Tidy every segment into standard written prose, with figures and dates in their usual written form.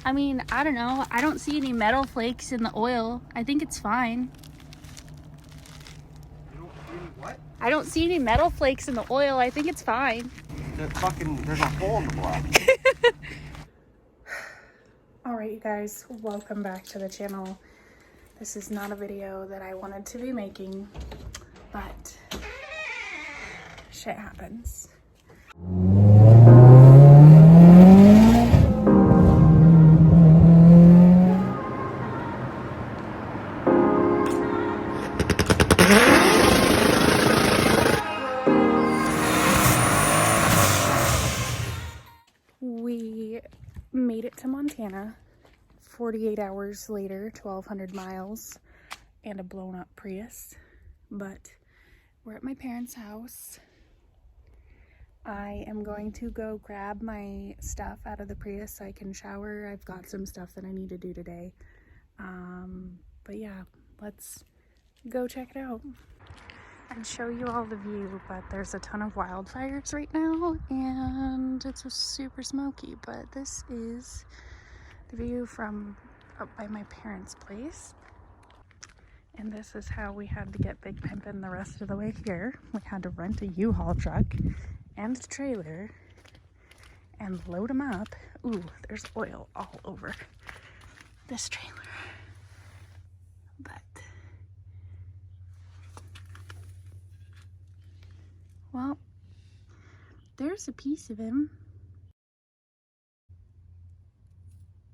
I mean, I don't know. I don't see any metal flakes in the oil. I think it's fine. You don't see any what? I don't see any metal flakes in the oil. I think it's fine. There's a hole in the block. Alright, you guys, welcome back to the channel. This is not a video that I wanted to be making, but shit happens. We made it to Montana 48 hours later, 1,200 miles, and a blown up Prius. But we're at my parents' house. I am going to go grab my stuff out of the Prius so I can shower. I've got some stuff that I need to do today. But yeah, let's go check it out. I'd show you all the view, but there's a ton of wildfires right now and it's super smoky. But this is the view from up by my parents' place. And this is how we had to get Big Pimpin' the rest of the way here. We had to rent a U-Haul truck and a trailer and load them up. Ooh, there's oil all over this trailer. But well, there's a piece of him.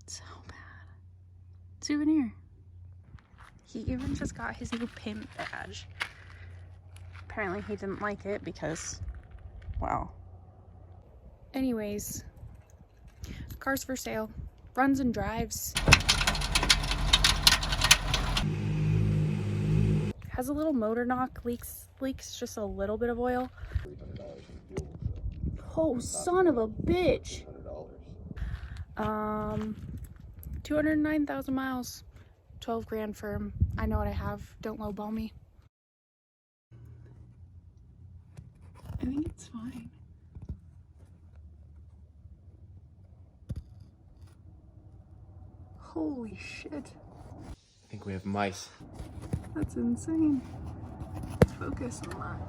So bad. Souvenir. He even just got his new pimp badge. Apparently he didn't like it because, well. Anyways, car's for sale. Runs and drives. Has a little motor knock, leaks just a little bit of oil. Oh, son of a bitch. 209,000 miles, 12 grand for him. I know what I have. Don't lowball me. I think it's fine. Holy shit. I think we have mice. That's insane. Let's focus on that.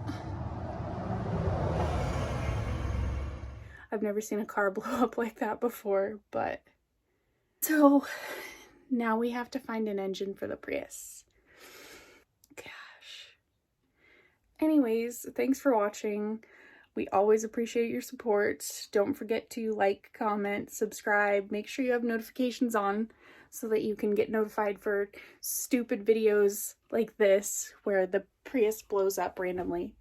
I've never seen a car blow up like that before, but so now we have to find an engine for the Prius. Gosh. Anyways, thanks for watching. We always appreciate your support. Don't forget to like, comment, subscribe. Make sure you have notifications on so that you can get notified for stupid videos like this where the Prius blows up randomly.